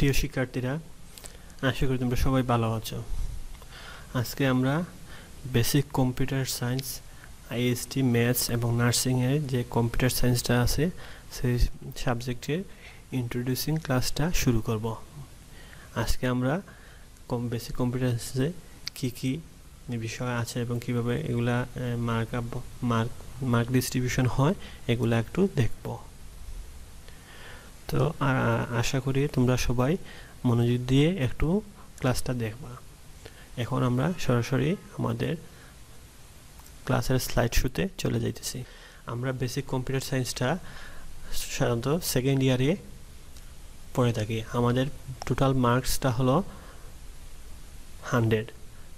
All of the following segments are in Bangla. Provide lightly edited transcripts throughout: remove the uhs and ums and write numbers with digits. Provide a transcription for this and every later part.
প্রিয় শিক্ষার্থীরা, আশা করি তোমরা সবাই ভালো আছো। আজকে আমরা basic computer science, IST, maths এবং নার্সিংয়ের যে কম্পিউটার সায়েন্সটা আছে সেই সাবজেক্টের ইন্ট্রোডিউসিং ক্লাসটা শুরু করব। আজকে আমরা বেসিক কম্পিউটার সায়েন্সে কী কী বিষয় আছে এবং কীভাবে এগুলা মার্ক ডিস্ট্রিবিউশন হয় এগুলা একটু দেখব। তো আশা করি তোমরা সবাই মনোযোগ দিয়ে একটু ক্লাসটা দেখবা। এখন আমরা সরাসরি আমাদের ক্লাসের স্লাইড শোতে চলে যাইতেছি। আমরা বেসিক কম্পিউটার সায়েন্সটা সাধারণত সেকেন্ড ইয়ারে পড়ে থাকি। আমাদের টোটাল মার্কসটা হলো 100,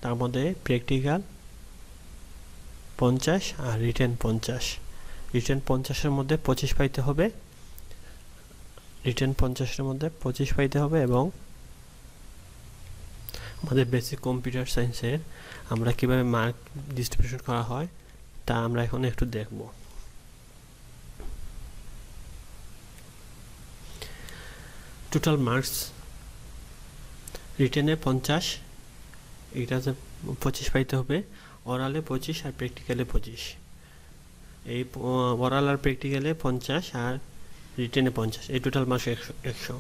তার মধ্যে প্র্যাকটিক্যাল 50 আর রিটেন 50। রিটেন 50-এর মধ্যে 25 পাইতে হবে, রিটেন 50-এর মধ্যে 25 পাইতে হবে। এবং আমাদের বেসিক কম্পিউটার সায়েন্সের আমরা কিভাবে মার্ক ডিস্ট্রিবিউশন করা হয় তা আমরা এখন একটু দেখব। টোটাল মার্কস রিটেনে 50, এটাতে 25 পাইতে হবে, ওরালে 25 আর প্র্যাকটিক্যালে 25। এই ওরাল আর প্র্যাকটিক্যালে 50 আর রিটেনে 50, এই টোটাল মার্কস 100।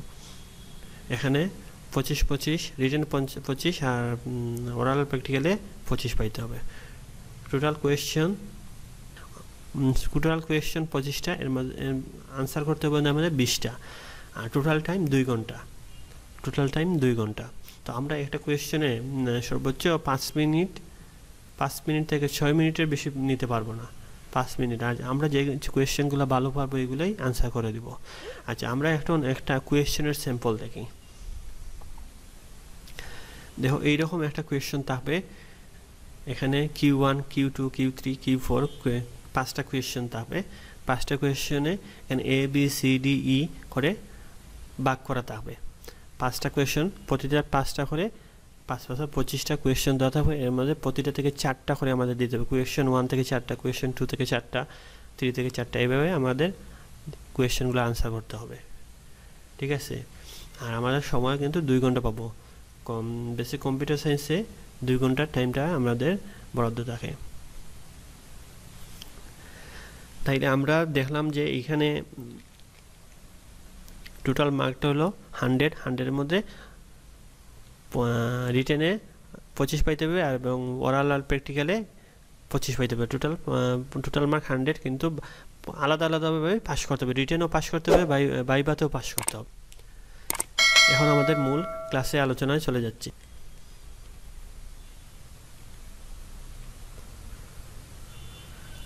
এখানে 25, রিটেন 25 আর ওরাল প্র্যাকটিক্যালে 25 পাইতে হবে। টোটাল কোয়েশ্চেন 25টা, এর মধ্যে আনসার করতে হবে আমাদের 20টা, আর টোটাল টাইম 2 ঘন্টা। তো আমরা একটা কোয়েশ্চেনে সর্বোচ্চ 5 মিনিট থেকে 6 মিনিটের বেশি নিতে পারবো না। 5 মিনিট, আর আমরা যে কোয়েশ্চেনগুলো ভালো পারবো এগুলোই আনসার করে দিব। আচ্ছা, আমরা একটা কোয়েশ্চেনের স্যাম্পল দেখি। দেখো, এইরকম একটা কোয়েশ্চেন থাকবে। এখানে Q1, Q2, Q3, Q4 5টা কোয়েশ্চেন থাকবে। 5টা কোয়েশ্চেনে এখানে A, B, C, D, E করে ভাগ করা থাকবে। 5টা কোয়েশ্চেন, প্রতিটা 5টা করে 5 25টা কোয়েশ্চেন দেওয়া থাকবে। এর মধ্যে প্রতিটা থেকে 4টা করে আমাদের দিতে হবে। কোয়েশ্চেন 1 থেকে 4টা, কোয়েশ্চেন 2 থেকে 4টা, 3 থেকে 4টা, এইভাবে আমাদের কোয়েশ্চেনগুলো আনসার করতে হবে। ঠিক আছে? আর আমাদের সময় কিন্তু 2 ঘন্টা পাবো। বেসিক কম্পিউটার সায়েন্সে 2 ঘন্টার টাইমটা আমাদের বরাদ্দ থাকে। তাইলে আমরা দেখলাম যে এখানে টোটাল মার্কটা হলো 100-এর মধ্যে রিটেনে 25 পাইতে হবে, আর এবং ওরাল আর প্র্যাকটিক্যালে 25 পাইতে হবে। টোটাল মার্ক 100, কিন্তু আলাদাভাবে পাস করতে হবে। রিটেনও পাস করতে হবে, ভাইভাতেও পাস করতে হবে। এখন আমাদের মূল ক্লাসে আলোচনায় চলে যাচ্ছি।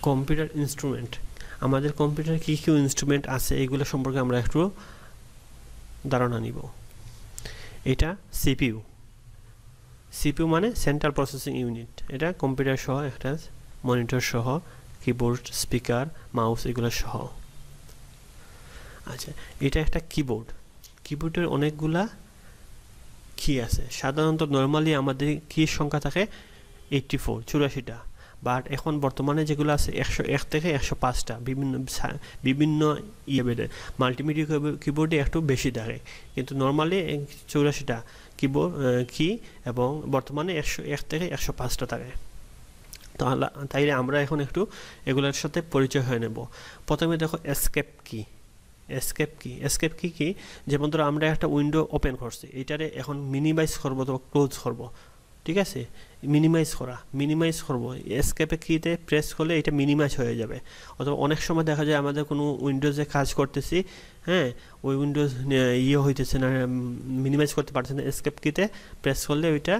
Computer instrument. আমাদের কম্পিউটারে কী কী ইনস্ট্রুমেন্ট আছে এগুলো সম্পর্কে আমরা একটু ধারণা নিব। এটা সিপিইউ মানে সেন্ট্রাল প্রসেসিং ইউনিট। এটা কম্পিউটার সহ, একটা মনিটর সহ, কিবোর্ড, স্পিকার, মাউস এগুলো সহ। আচ্ছা, এটা একটা কিবোর্ডের অনেকগুলা কি আছে। সাধারণত নর্মালি আমাদের কি সংখ্যা থাকে 84-84টা, বাট এখন বর্তমানে যেগুলো আছে 101 থেকে 105টা। বিভিন্ন মাল্টিমিডিয়া কিবোর্ডে একটু বেশি থাকে, কিন্তু নর্মালি 84টা কিবোর্ড এবং বর্তমানে 101 থেকে 105টা থাকে। তাইলে আমরা এখন একটু এগুলোর সাথে পরিচয় হয়ে নেব। প্রথমে দেখো এসকেপ কি, যেমন ধরো আমরা একটা উইন্ডো ওপেন করছি, এটারে এখন মিনিমাইজ করবো তো ক্লোজ করবো। ঠিক আছে? মিনিমাইজ করবো এসকেপে কিতে প্রেস করলে এটা মিনিমাইজ হয়ে যাবে। অথবা অনেক সময় দেখা যায় আমাদের কোনো উইন্ডোজে কাজ করতেছি, হ্যাঁ, ওই উইন্ডোজ হইতেছে না, মিনিমাইজ করতে পারছে না, এসকেপ কিতে প্রেস করলে ওইটা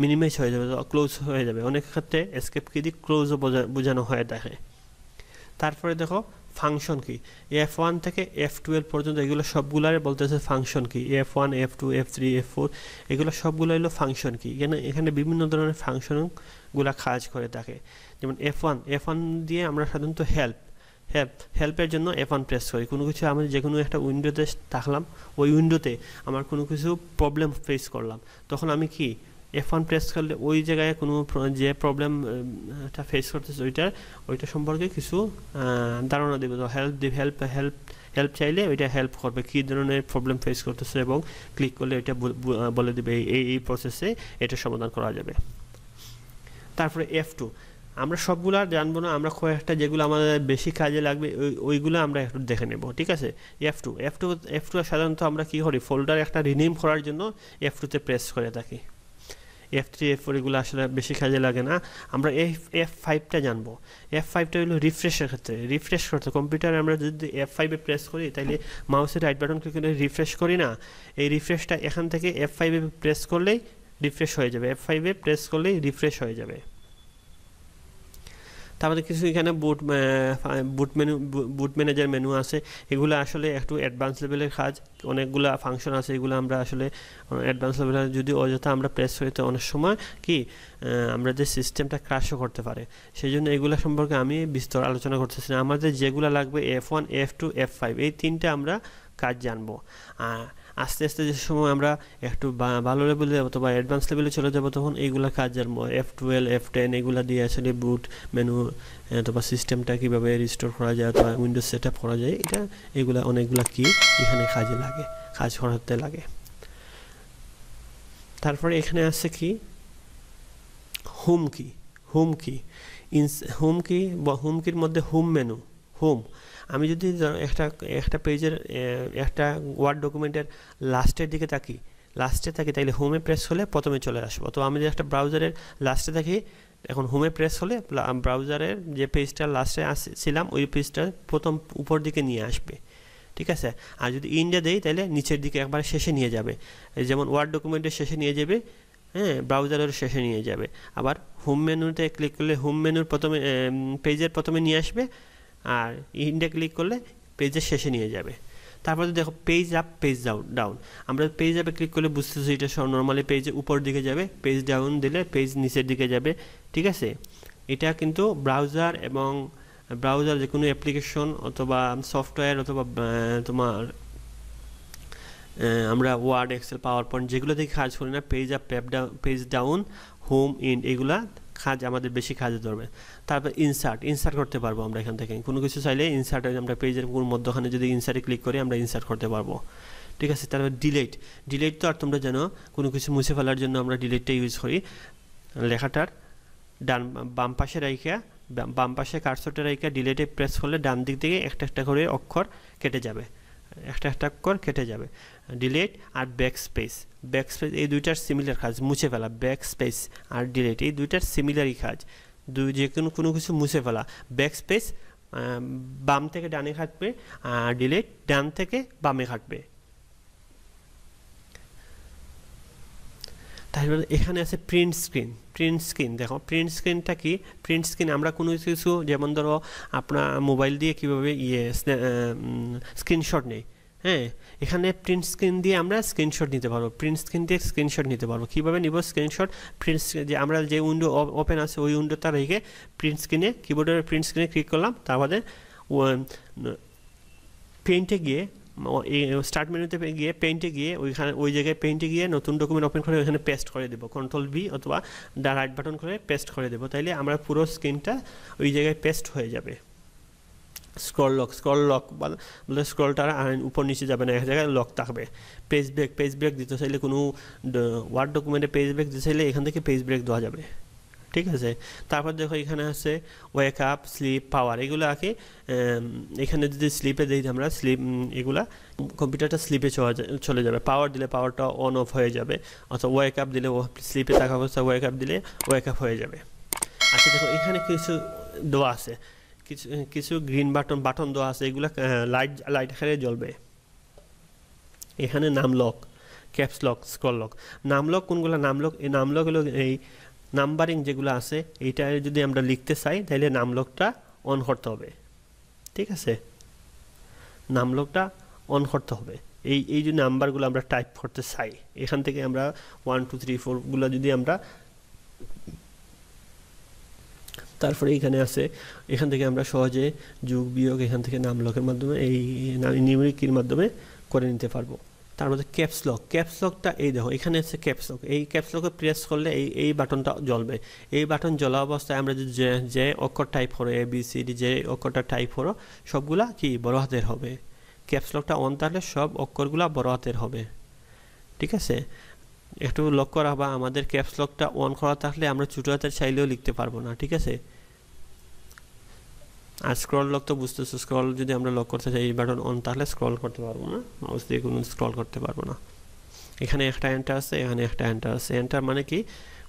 মিনিমাইজ হয়ে যাবে, ক্লোজ হয়ে যাবে। অনেক ক্ষেত্রে এসকেপ কি দিয়ে ক্লোজও বোঝানো হয়ে থাকে। তারপরে দেখো ফাংশন কি, F1 থেকে F12 পর্যন্ত, এগুলো সবগুলারে বলতেছে ফাংশন কি। F1, F2, F3, F4 এগুলো সবগুলো হলো ফাংশন কি। এখানে বিভিন্ন ধরনের ফাংশনগুলো কাজ করে থাকে। যেমন F1 দিয়ে আমরা সাধারণত হেল্পের জন্য F1 প্রেস করি। কোনো কিছু আমি যে কোনো একটা উইন্ডোতে থাকলাম, ওই উইন্ডোতে আমার কোনো কিছু প্রবলেম ফেস করলাম, তখন আমি কি F1 প্রেস করলে ওই জায়গায় কোনো যে প্রবলেমটা ফেস করতেছে ওইটা সম্পর্কে কিছু ধারণা দেবে, তো হেল্প চাইলে ওইটা হেল্প করবে, কী ধরনের প্রবলেম ফেস করতেছে, এবং ক্লিক করলে ওইটা বলে দেবে এই প্রসেসে এটা সমাধান করা যাবে। তারপরে F2, আমরা সবগুলো আর জানবো না, আমরা কয়েকটা যেগুলো আমাদের বেশি কাজে লাগবে ওইগুলো আমরা একটু দেখে নেব, ঠিক আছে। F2 সাধারণত আমরা কী করি, ফোল্ডার একটা রিনেম করার জন্য F2তে প্রেস করে থাকি। F3 F4 এগুলো আসলে বেশি কাজে লাগে না। আমরা F5টা জানবো। F5টা হলো রিফ্রেশের ক্ষেত্রে, রিফ্রেশ করতে কম্পিউটারে আমরা যদি F5-এ প্রেস করি তাহলে মাউসের রাইট বাটন ক্লিক করে রিফ্রেশ করি না, এই রিফ্রেশটা এখান থেকে F5-এ প্রেস করলেই রিফ্রেশ হয়ে যাবে, F5-এ প্রেস করলেই রিফ্রেশ হয়ে যাবে। তারপরে কিছু এখানে বুট ম্যানেজার মেনু আছে, এগুলো আসলে একটু অ্যাডভান্স লেভেলের কাজ, অনেকগুলো ফাংশন আছে, এগুলো আমরা আসলে অ্যাডভান্স লেভেলের যদি অযথা আমরা প্রেস করি তো অনেক সময় কি আমরা যে সিস্টেমটা ক্র্যাশও করতে পারে, সেই জন্য এগুলো সম্পর্কে আমি বিস্তর আলোচনা করতেছি না। আমাদের যেগুলো লাগবে F1 F2 F5 এই তিনটা আমরা কাজ জানবো। আস্তে আস্তে যে সময় আমরা একটু ভালো লেভেলে অথবা অ্যাডভান্স লেভেলে চলে যাবো তখন এইগুলা কাজ জানবো, F12 F10 এগুলা দিয়ে আসলে বুট মেনু অথবা সিস্টেমটা কীভাবে রিস্টোর করা যায় অথবা উইন্ডোজ সেট আপ করা যায়, এগুলা অনেকগুলা কি এখানে কাজ করাতে লাগে। তারপরে এখানে আছে কি হোম কির মধ্যে হোম মেনু। আমি যদি একটা পেজের একটা ওয়ার্ড ডকুমেন্টের লাস্টের দিকে থাকি তাইলে হোমে প্রেস হলে প্রথমে চলে আসবো। তো আমি যদি একটা ব্রাউজারের লাস্টে থাকি, এখন হোমে প্রেস হলে ব্রাউজারের যে পেজটা লাস্টে ছিলাম ওই পেজটা প্রথম উপর দিকে নিয়ে আসবে, ঠিক আছে। আর যদি ইন্ডিয়া দেই তাহলে নিচের দিকে একবার শেষে নিয়ে যাবে, যেমন ওয়ার্ড ডকুমেন্টের শেষে নিয়ে যাবে, হ্যাঁ, ব্রাউজারের শেষে নিয়ে যাবে। আবার হোম মেনুতে ক্লিক করলে হোম মেনুর প্রথমে পেজের প্রথমে নিয়ে আসবে, আর ইন্ডিয়া ক্লিক করলে পেজের শেষে নিয়ে যাবে। তারপরে দেখো পেজ আপ পেজ ডাউন, আমরা পেজ আপে ক্লিক করলে বুঝতেছি এটা নর্মালি পেজের উপর দিকে যাবে, পেজ ডাউন দিলে পেজ নিচের দিকে যাবে, ঠিক আছে। এটা কিন্তু ব্রাউজার যে কোনো অ্যাপ্লিকেশন অথবা সফটওয়্যার অথবা তোমার আমরা ওয়ার্ড এক্সেল পাওয়ার পয়েন্ট যেগুলো থেকে কাজ করি না, page up page down home ইন্ড এগুলা কাজ আমাদের বেশি কাজে ধরবে। তারপর ইনসার্ট করতে পারবো আমরা এখান থেকে কোনো কিছু চাইলে ইনসার্ট আমরা পেজের মধ্যখানে যদি ইনসার্টে ক্লিক করি আমরা ইনসার্ট করতে পারবো, ঠিক আছে। তারপর ডিলিট তো আর তোমরা জানো কোনো কিছু মুছে ফেলার জন্য আমরা ডিলিটটা ইউজ করি। লেখাটার বাম পাশে কার্সরটা রাইখা ডিলিটে প্রেস করলে ডান দিক থেকে একটা করে অক্ষর কেটে যাবে, ডিলিট আর ব্যাকস্পেস এই দুইটার সিমিলার কাজ, মুছে ফেলা। ব্যাকস্পেস আর ডিলিট এই দুইটার সিমিলারই কাজ, যে কোনো কিছু মুছে ফেলা। ব্যাকস্পেস বাম থেকে ডানে কাটবে আর ডিলিট ডান থেকে বামে কাটবে। তাহলে এখানে আছে প্রিন্ট স্ক্রিন। দেখো প্রিন্ট স্ক্রিনটা কি, প্রিন্ট স্ক্রিন আমরা কোনো কিছু যেমন ধরো আপনার মোবাইল দিয়ে কীভাবে স্ক্রিনশট নেই, হ্যাঁ, এখানে প্রিন্ট স্ক্রিন দিয়ে আমরা স্ক্রিনশট নিতে পারবো। কীভাবে নিব স্ক্রিনশট? যে আমরা যে উইন্ডো ওপেন আছে ওই উইন্ডোটা রেখে কিবোর্ডের প্রিন্ট স্ক্রিনে ক্লিক করলাম, তারপরে পেইন্টে গিয়ে স্টার্ট মেনুতে গিয়ে পেইন্টে গিয়ে ওই জায়গায় পেইন্টে গিয়ে নতুন ডকুমেন্ট ওপেন করে ওইখানে পেস্ট করে দেবো, Ctrl+V অথবা রাইট বাটন করে পেস্ট করে দেবো, তাইলে আমরা পুরো স্ক্রিনটা ওই জায়গায় পেস্ট হয়ে যাবে। স্ক্রল লক বলে স্ক্রলটা উপর নিচে যাবে না, এক জায়গায় লক থাকবে। পেজ ব্রেক দিতে চাইলে কোনো ওয়ার্ড ডকুমেন্টে পেজ ব্রেক দিতে চাইলে এখান থেকে পেজ ব্রেক দেওয়া যাবে, ঠিক আছে। তারপর দেখো এখানে আছে ওয়েক আপ, স্লিপ, পাওয়ার, এগুলো আগে এখানে যদি স্লিপে দিই আমরা এগুলা কম্পিউটারটা স্লিপে চলে যাবে। পাওয়ার দিলে পাওয়ারটা অন অফ হয়ে যাবে, অথবা ওয়েক আপ দিলে স্লিপে থাকা অবস্থায় ওয়েক আপ দিলে ওয়েক আপ হয়ে যাবে। আচ্ছা দেখো এখানে কিছু দেওয়া আছে, কিছু গ্রিন বাটন দেওয়া আছে, এগুলো লাইট আকারে জ্বলবে। এখানে নাম lock, caps lock, scroll lock. নাম লক কোনগুলো? এই নাম লক হলো এই নাম্বারিং যেগুলো আছে, এইটা যদি আমরা লিখতে চাই তাহলে নাম লকটা অন করতে হবে, ঠিক আছে। নাম লকটা অন করতে হবে। এই যে নাম্বারগুলো আমরা টাইপ করতে চাই, এখান থেকে আমরা 1 2 3 4 গুলো যদি আমরা, তারপরে এখানে আছে, এখান থেকে আমরা সহজে যোগ বিয়োগ এখান থেকে নাম লকের মাধ্যমে এই নিউমেরিক কির মাধ্যমে করে নিতে পারবো, তার মধ্যে ক্যাপস লকটা এই দেখো এখানে আছে ক্যাপস লক, এই ক্যাপস লকে প্রেস করলে এই বাটনটা জ্বলবে। এই বাটন জ্বলা অবস্থায় আমরা যদি যে অক্ষর টাইপ করো ABCD যে অক্ষরটা টাইপ করো সবগুলা কি বড় হাতের হবে। ক্যাপস লকটা অন থাকলে সব অক্ষরগুলা বড় হাতের হবে, ঠিক আছে। একটু লক্ষ্য রাখবা আমাদের ক্যাপস লকটা অন করা থাকলে আমরা ছোট হাতের চাইলেও লিখতে পারবো না, ঠিক আছে। আর স্ক্রল লক তো বুঝতেছো, স্ক্রল যদি আমরা লক করতে চাই এই বাটন অন তাহলে স্ক্রল করতে পারবো না, মাউস দিয়ে কোনো স্ক্রল করতে পারবো না। এখানে একটা এন্টার আছে, এখানে একটা এন্টার আছে। এন্টার মানে কি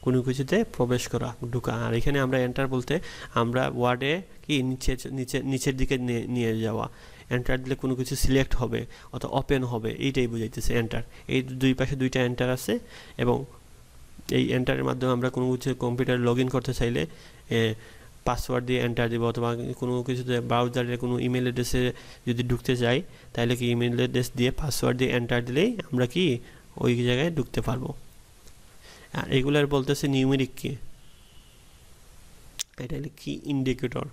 কোনো কিছুতে প্রবেশ করা, ঢোকা। আর এখানে আমরা এন্টার বলতে আমরা ওয়ার্ডে কি নিচের দিকে নিয়ে যাওয়া। এন্টার দিলে কোনো কিছু সিলেক্ট হবে অথবা ওপেন হবে, এইটাই বুঝাইতেছে এন্টার। এই দুই পাশে দুইটা এন্টার আছে এবং এই এন্টারের মাধ্যমে আমরা কোনো কিছু কম্পিউটার লগ ইন করতে চাইলে পাসওয়ার্ড দিয়ে এন্টার দিব, অথবা কোনো কিছুতে ব্রাউজারে কোনো ইমেল অ্যাড্রেসে যদি ঢুকতে যাই তাহলে কি ইমেল অ্যাড্রেস দিয়ে পাসওয়ার্ড দিয়ে এন্টার দিলেই আমরা কি ওই জায়গায় ঢুকতে পারবো। আর এগুলার বলতেছে নিউমেরিক কি, এটা হলো কি ইন্ডিকেটর,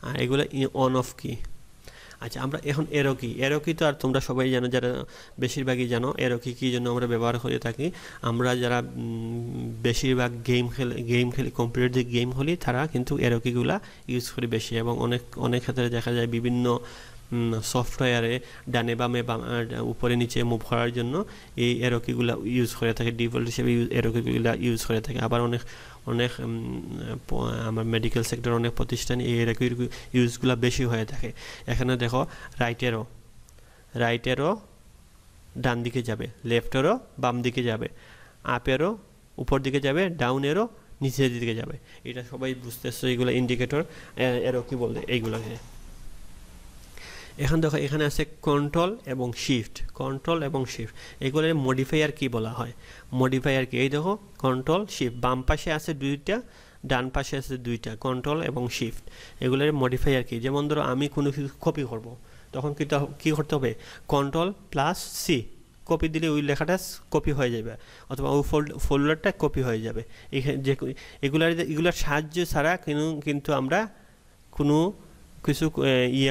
আর এগুলো অন অফ কি। আচ্ছা আমরা এখন এরো কি তো আর তোমরা সবাই জানো, যারা বেশিরভাগই জানো এরো কি কী জন্য আমরা ব্যবহার করে থাকি। আমরা যারা বেশিরভাগ গেম খেলি কম্পিউটার গেম হলি তারা কিন্তু এরো কিগুলা ইউজ করি বেশি, এবং অনেক ক্ষেত্রে দেখা যায় বিভিন্ন সফটওয়্যারে ডানে বামে উপরে নিচে মুভ করার জন্য এই এরো কিগুলা ইউজ করে থাকে, ডিফল্ট হিসেবে এরো কিগুলা ইউজ করে থাকে। আবার অনেক আমার মেডিকেল সেক্টর অনেক প্রতিষ্ঠান এই এরো ইউজগুলো বেশি হয়ে থাকে। এখানে দেখো রাইট এরো ডান দিকে যাবে, লেফট এরো বাম দিকে যাবে, আপ এরো উপর দিকে যাবে, ডাউন এরো নিচের দিকে যাবে। এটা সবাই বুঝতেছো, এইগুলো ইন্ডিকেটর এরো কি বলতে এইগুলোকে। এখন দেখো এখানে আছে কন্ট্রোল এবং শিফট, এগুলোর মডিফায়ার কি বলা হয়। মডিফায়ার কি, এই দেখো কন্ট্রোল শিফট, বাম পাশে আছে দুইটা ডান পাশে আছে দুইটা, কন্ট্রোল এবং শিফট। এগুলোর মডিফায়ার কি, যেমন ধরো আমি কোনো কিছু কপি করব, তখন কি করতে হবে কন্ট্রোল প্লাস সি, কপি দিলে ওই লেখাটা কপি হয়ে যাবে, অথবা ওই ফোল্ডারটা কপি হয়ে যাবে। এগুলার সাহায্য ছাড়া কিন্তু আমরা কোনো কিছু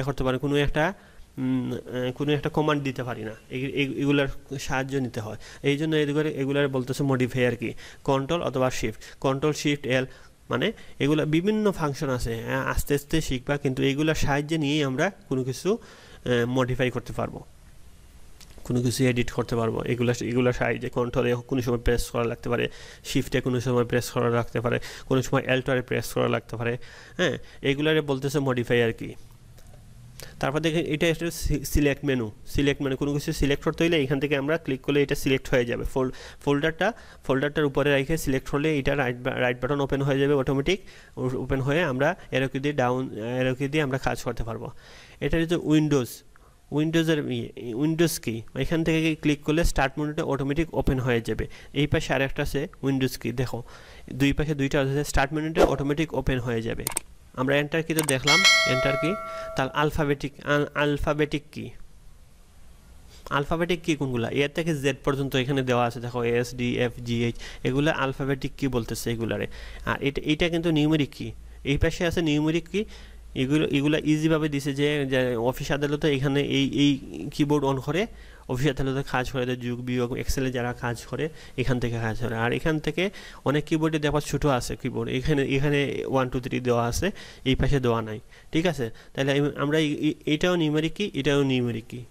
করতে পারি, কোনো একটা কমান্ড দিতে পারি না, এগুলার সাহায্য নিতে হয়। এই জন্য এগুলার বলতেছে মডিফায়ার কি, কন্ট্রোল অথবা শিফট। কন্ট্রোল শিফট এল মানে এগুলা বিভিন্ন ফাংশন আছে, আস্তে আস্তে শিখবা, কিন্তু এগুলার সাহায্যে নিয়েই আমরা কোনো কিছু মডিফাই করতে পারবো, কোনো কিছু এডিট করতে পারবো। এগুলোর সাহায্যে কন্ট্রোলে কোনো সময় প্রেস করা লাগতে পারে, শিফটে কোনো সময় প্রেস করা লাগতে পারে, কোনো সময় এল্টারে প্রেস করা লাগতে পারে। হ্যাঁ, এগুলারে বলতেছে মডিফায়ার কি। তারপর দেখেন এটা একটা সিলেক্ট মেনু কোনো কিছু সিলেক্ট করতে হলে এখান থেকে আমরা ক্লিক করলে এটা সিলেক্ট হয়ে যাবে। ফোল্ডারটার উপরে রেখে সিলেক্ট করলে এটা রাইট বাটন ওপেন হয়ে যাবে, অটোমেটিক ওপেন হয়ে আমরা এরো কি দিয়ে আমরা কাজ করতে পারবো। এটা হচ্ছে উইন্ডোজ কি, এখান থেকে ক্লিক করলে স্টার্ট মেনুটা অটোমেটিক ওপেন হয়ে যাবে। এই পাশে আরেকটা আছে উইন্ডোজ কি, দেখো দুই পাশে দুইটা আছে, স্টার্ট মেনুটা অটোমেটিক ওপেন হয়ে যাবে। আমরা এন্টার কি তো দেখলাম, এন্টার কি। তাহলে আলফাবেটিক কি কোনগুলা, এর থেকে জেড পর্যন্ত এখানে দেওয়া আছে, দেখো SDFGH, এগুলো আলফাবেটিক কি বলতেছে এগুলারে। আর এটা কিন্তু নিউমেরিক কি, এই পাশে আছে নিউমেরিক কি। এগুলো ইজিভাবে দিছে যে অফিস আদালতে এখানে এই কিবোর্ড অন করে অফিস আদালতে কাজ করে, যোগ বিয়োগ এক্সেলে যারা কাজ করে এখান থেকে কাজ করে। আর এখান থেকে অনেক কিবোর্ডে দেওয়া ছোটো আছে কিবোর্ড, এখানে 1 2 3 দেওয়া আছে, এই পাশে দেওয়া নাই, ঠিক আছে। তাহলে আমরা এটাও নিউমেরিক কি, এটাও নিউমেরিক কি।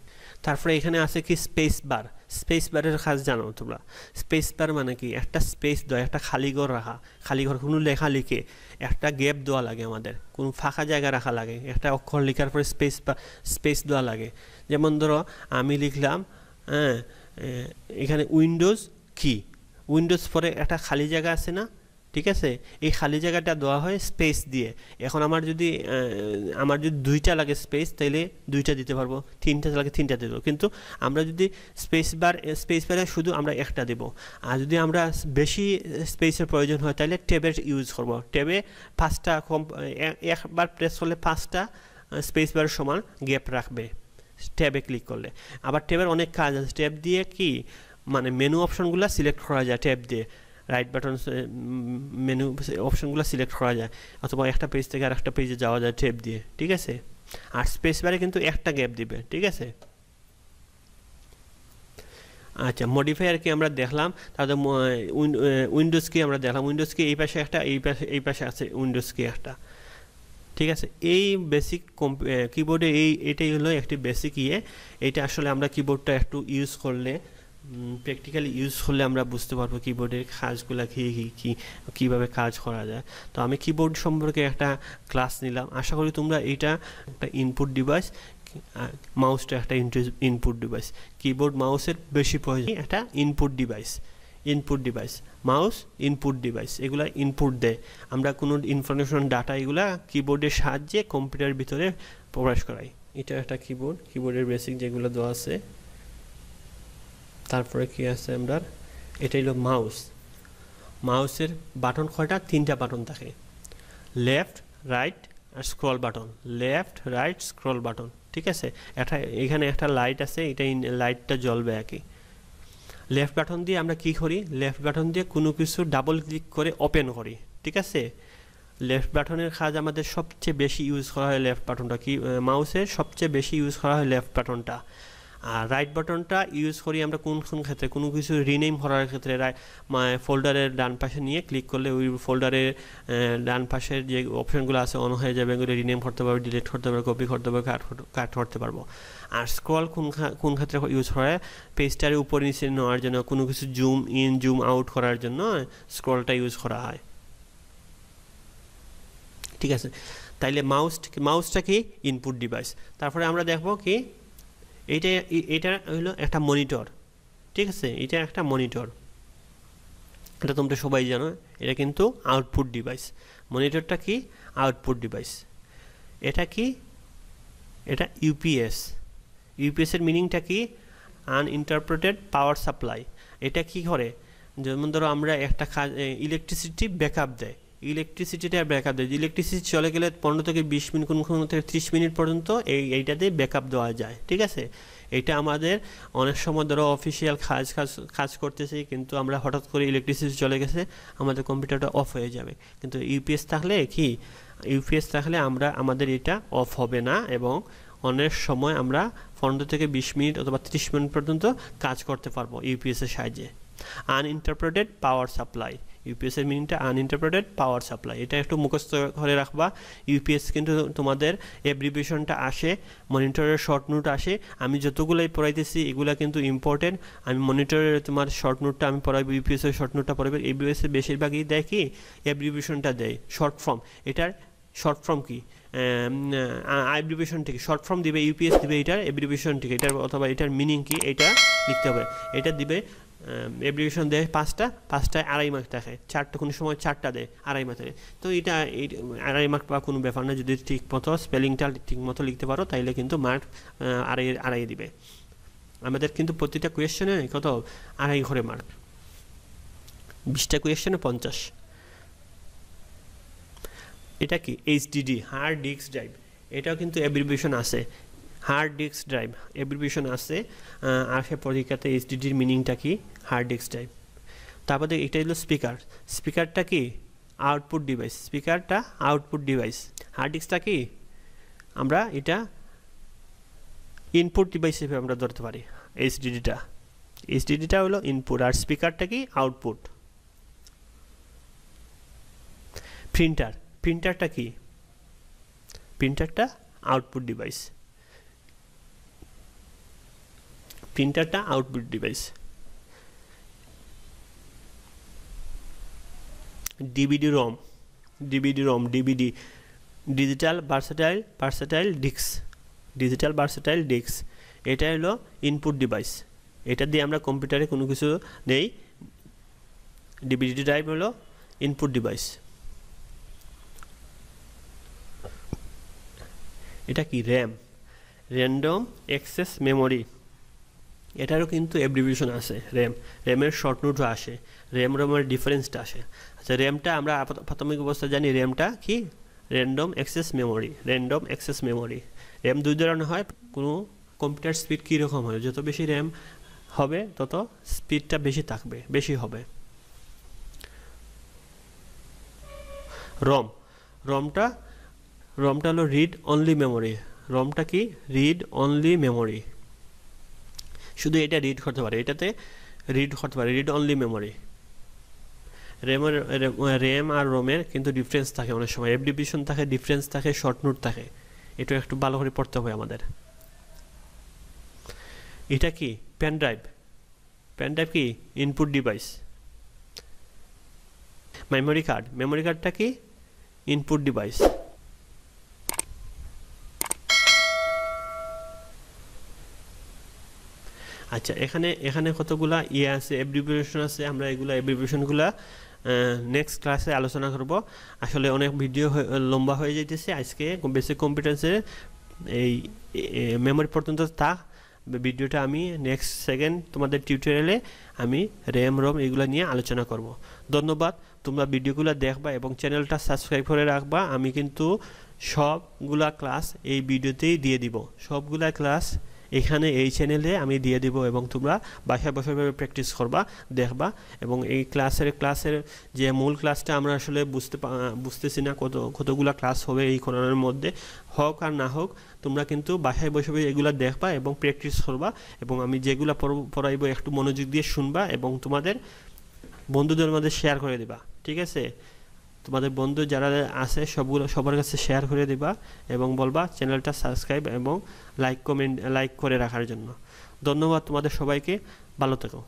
তারপরে এখানে আছে কি স্পেস বারের কাজ জানো তোমরা। স্পেস বার মানে কি, একটা স্পেস দেওয়া, একটা খালি ঘর রাখা, কোনো লেখা লিখে একটা গ্যাপ দেওয়া লাগে, আমাদের কোনো ফাঁকা জায়গা রাখা লাগে, একটা অক্ষর লেখার পরে স্পেস দেওয়া লাগে। যেমন ধরো আমি লিখলাম এখানে উইন্ডোজ পরে একটা খালি জায়গা আছে না, ঠিক আছে, এই খালি জায়গাটা দেওয়া হয় স্পেস দিয়ে। এখন আমার যদি দুইটা লাগে স্পেস, তাইলে দুইটা দিতে পারবো, তিনটা লাগে তিনটা দিতে পারবো, কিন্তু আমরা যদি স্পেস বারে শুধু আমরা একটা দেব। আর যদি আমরা বেশি স্পেসের প্রয়োজন হয় তাহলে ট্যাবের ইউজ করব। ট্যাবে 5টা একবার প্রেস করলে 5টা স্পেস বারের সমান গ্যাপ রাখবে ট্যাবে ক্লিক করলে। আবার ট্যাবের অনেক কাজ আছে, ট্যাব দিয়ে কি মানে মেনু অপশনগুলো সিলেক্ট করা যায়, ট্যাব দিয়ে রাইট বাটন মেনু অপশনগুলো সিলেক্ট করা যায়, অথবা একটা পেজ থেকে আরেকটা পেজে যাওয়া যায় ট্যাব দিয়ে, ঠিক আছে। আর স্পেস বারে কিন্তু একটা গ্যাপ দিবে, ঠিক আছে। আচ্ছা, মডিফায়ার কি আমরা দেখলাম, তাহলে উইন্ডোজ কি আমরা দেখলাম, উইন্ডোজ কি এই পাশে একটা, এই পাশে আছে উইন্ডোজ কি একটা, ঠিক আছে। এই বেসিক কিবোর্ডে এটাই হলো একটি বেসিক এটা আসলে আমরা কিবোর্ডটা একটু ইউজ করলে, প্র্যাকটিক্যালি ইউজ করলে আমরা বুঝতে পারবো কিবোর্ডের কাজগুলো কীভাবে কাজ করা যায়। তো আমি কিবোর্ড সম্পর্কে একটা ক্লাস নিলাম, আশা করি তোমরা এটা একটা ইনপুট ডিভাইস, মাউসটা একটা ইনপুট ডিভাইস, কিবোর্ড মাউসের বেশি প্রয়োজন একটা input device, mouse input device, এগুলা ইনপুট দেয়, আমরা কোনো ইনফরমেশন ডাটা এগুলা কিবোর্ডের সাহায্যে কম্পিউটারের ভিতরে প্রবেশ করাই। এটা একটা কিবোর্ডের বেসিক যেগুলো দেওয়া আছে। তারপরে কি আছে আমরা, এটা হলো মাউসের বাটন কয়টা, 3টা বাটন থাকে, লেফট রাইট আর স্ক্রল বাটন, ঠিক আছে। এখানে একটা লাইট আছে, এটা লাইটটা জ্বলবে আর কি। লেফট বাটন দিয়ে আমরা কি করি, লেফট বাটন দিয়ে কোনো কিছু ডাবল ক্লিক করে ওপেন করি, ঠিক আছে। লেফট বাটনের কাজ আমাদের সবচেয়ে বেশি ইউজ করা হয় লেফট বাটনটা, কি মাউসের সবচেয়ে বেশি ইউজ করা হয় লেফট বাটনটা। আর রাইট বাটনটা ইউজ করি আমরা কোন ক্ষেত্রে, কোনো কিছু রিনেম করার ক্ষেত্রে, ফোল্ডারের ডান পাশে নিয়ে ক্লিক করলে ওই ফোল্ডারের ডান পাশের যে অপশনগুলো আছে অন হয়ে যাবে, এগুলো রিনেম করতে পারবো, ডিলিট করতে পারবো, কপি করতে পারবো, কাট করতে পারবো। আর স্ক্রল কোন ক্ষেত্রে ইউজ করা হয়, পেজটারে উপর নিচে নেওয়ার জন্য, কোনো কিছু জুম ইন জুম আউট করার জন্য স্ক্রলটা ইউজ করা হয়, ঠিক আছে। তাইলে মাউসটা কি ইনপুট ডিভাইস। তারপরে আমরা দেখবো কি এটা হলো একটা মনিটর, ঠিক আছে। এটা একটা মনিটর, এটা তোমরা সবাই জানো, এটা কিন্তু আউটপুট ডিভাইস। মনিটরটা কি আউটপুট ডিভাইস। এটা কি, এটা ইউপিএসের মিনিংটা কি, আনইন্টারপ্রেটেড পাওয়ার সাপ্লাই। এটা কি করে, যেমন ধরো আমরা একটা ইলেকট্রিসিটি ব্যাকআপ দেয়, ইলেকট্রিসিটি চলে গেলে 15 থেকে 20 মিনিট, কোনো থেকে 30 মিনিট পর্যন্ত এইটাতে ব্যাকআপ দেওয়া যায়, ঠিক আছে। এটা আমাদের অনেক সময় ধরো অফিসিয়াল কাজ করতেছি, কিন্তু আমরা হঠাৎ করে ইলেকট্রিসিটি চলে গেছে, আমাদের কম্পিউটারটা অফ হয়ে যাবে। কিন্তু ইউপিএস থাকলে আমাদের এটা অফ হবে না, এবং অনেক সময় আমরা 15 থেকে 20 মিনিট অথবা 30 মিনিট পর্যন্ত কাজ করতে পারবো ইউপিএসের সাহায্যে। আনইন্টারপ্রেটেড পাওয়ার সাপ্লাই, ইউপিএসের মিনিংটা আনইন্টারপ্রেটেড পাওয়ার সাপ্লাই, এটা একটু মুখস্থ করে রাখবা। ইউপিএস কিন্তু তোমাদের অ্যাব্রিভিয়েশনটা আসে, মনিটরের শর্ট নোট আসে, আমি যতগুলোই পড়াইতেছি এগুলো কিন্তু ইম্পর্টেন্ট। আমি মনিটরের তোমার শর্ট নোটটা আমি পড়াইবো, ইউপিএসের শর্ট নোটটা পড়াইবো। ইউপিএসের বেশিরভাগই দেয় কি অ্যাব্রিভিয়েশনটা দেয়, শর্ট ফর্ম। এটার শর্ট ফর্ম কি, অ্যাব্রিভিয়েশন থেকে শর্ট ফর্ম দিবে, ইউপিএস দিবে এটার অ্যাব্রিভিয়েশন থেকে, এটার অথবা এটার মিনিং কি এটা লিখতে হবে। এটা দিবে অ্যাব্রিভিয়েশন দেয় 5টায় 2.5 মার্ক থাকে, 4টা কোনো সময় 4টা দেয় 2.5 মার্ক থাকে। তো এটা 2.5 মার্ক বা কোনো ব্যাপার না, যদি ঠিক মতো স্পেলিংটা ঠিক মতো লিখতে পারো তাইলে কিন্তু মার্ক 2.5 দিবে। আমাদের কিন্তু প্রতিটা কোয়েশ্চেনে কত 2.5 করে মার্ক, 20টা কোয়েশ্চেনে 50। এটা কি এইচডিডি, হার্ড ডিস্ক ড্রাইভ, এটাও কিন্তু অ্যাব্রিভিয়েশন আছে, হার্ড ডিস্ক ড্রাইভ অ্যাব্রিভিয়েশন আছে। আসে পরীক্ষাতে এইচডিডির মিনিংটা কি, হার্ড ডিস্ক ড্রাইভ। তারপরে এটা হলো স্পিকারটা কি আউটপুট ডিভাইস, হার্ড ডিস্কটা কি আমরা এটা ইনপুট ডিভাইস হিসেবে আমরা ধরতে পারি। এইচডিডিটা হলো ইনপুট, আর স্পিকারটা কি আউটপুট। প্রিন্টারটা কি, প্রিন্টারটা output device, DVD ROM, digital versatile disc, এটা হলো ইনপুট ডিভাইস। এটা দিয়ে আমরা কম্পিউটারে কোনো কিছু নেই। ডিভিডি ড্রাইভ হলো ইনপুট ডিভাইস। এটা কি র্যান্ডম অ্যাক্সেস মেমোরি, এটারও কিন্তু অ্যাব্রিভিয়েশন আছে। র্যামের শর্ট নোটও আসে, র্যামের ডিফারেন্সটা আসে। আচ্ছা, র্যামটা আমরা প্রাথমিক অবস্থায় জানি, র্যামটা কি র্যান্ডম অ্যাক্সেস মেমোরি। র্যাম 2 ধরনের হয়। কোনো কম্পিউটার স্পিড কীরকম হয়, যত বেশি র্যাম হবে তত স্পিডটা বেশি হবে। রমটা হলো রিড অনলি মেমোরি। রমটা কি রিড অনলি মেমোরি। শুধু এটা রিড করতে পারে, এটাতে রিড করতে পারে, রিড অনলি মেমোরি। র্যাম আর রোমের কিন্তু ডিফারেন্স থাকে, অনেক সময় অ্যাব্রিভিয়েশন থাকে, ডিফারেন্স থাকে, শর্ট নোট থাকে, এটা একটু ভালো করে পড়তে হবে আমাদের। এটা কি পেন ড্রাইভ, পেন ড্রাইভ কি input device. Memory card, memory কার্ডটা কি ইনপুট ডিভাইস। আচ্ছা, এখানে কতগুলা আছে, অ্যাব্রিভিয়েশন আছে, আমরা এগুলা অ্যাব্রিভিয়েশনগুলা নেক্সট ক্লাসে আলোচনা করব। আসলে অনেক ভিডিও লম্বা হয়ে যাইতেছে আজকে, বেসিক কম্পিউটার্সের এই মেমোরি পর্যন্ত থাক। ভিডিওটা আমি নেক্সট সেকেন্ড তোমাদের টিউটোরিয়ালে আমি র্যাম রোম এগুলো নিয়ে আলোচনা করব। ধন্যবাদ, তোমরা ভিডিওগুলো দেখবা এবং চ্যানেলটা সাবস্ক্রাইব করে রাখবা। আমি কিন্তু সবগুলা ক্লাস এই ভিডিওতেই দিয়ে দিব, সবগুলা ক্লাস এখানে এই চ্যানেলে আমি দিয়ে দিব এবং তোমরা বাসায় বসে প্র্যাকটিস করবা, দেখবা। এবং এই ক্লাসের যে মূল ক্লাসটা আমরা আসলে বুঝতেছি না কতগুলা ক্লাস হবে এই কোরআনের মধ্যে, হোক আর না হোক তোমরা কিন্তু বাসায় বসে এগুলা দেখবা এবং প্র্যাকটিস করবা। এবং আমি যেগুলা পড়াইব একটু মনোযোগ দিয়ে শুনবা এবং তোমাদের বন্ধুদের মধ্যে শেয়ার করে দিবা, ঠিক আছে? তোমাদের বন্ধু যারা আছে সবার কাছে শেয়ার করে দিবা এবং বলবা চ্যানেলটা সাবস্ক্রাইব এবং লাইক করে রাখার জন্য। ধন্যবাদ তোমাদের সবাইকে, ভালো থেকো।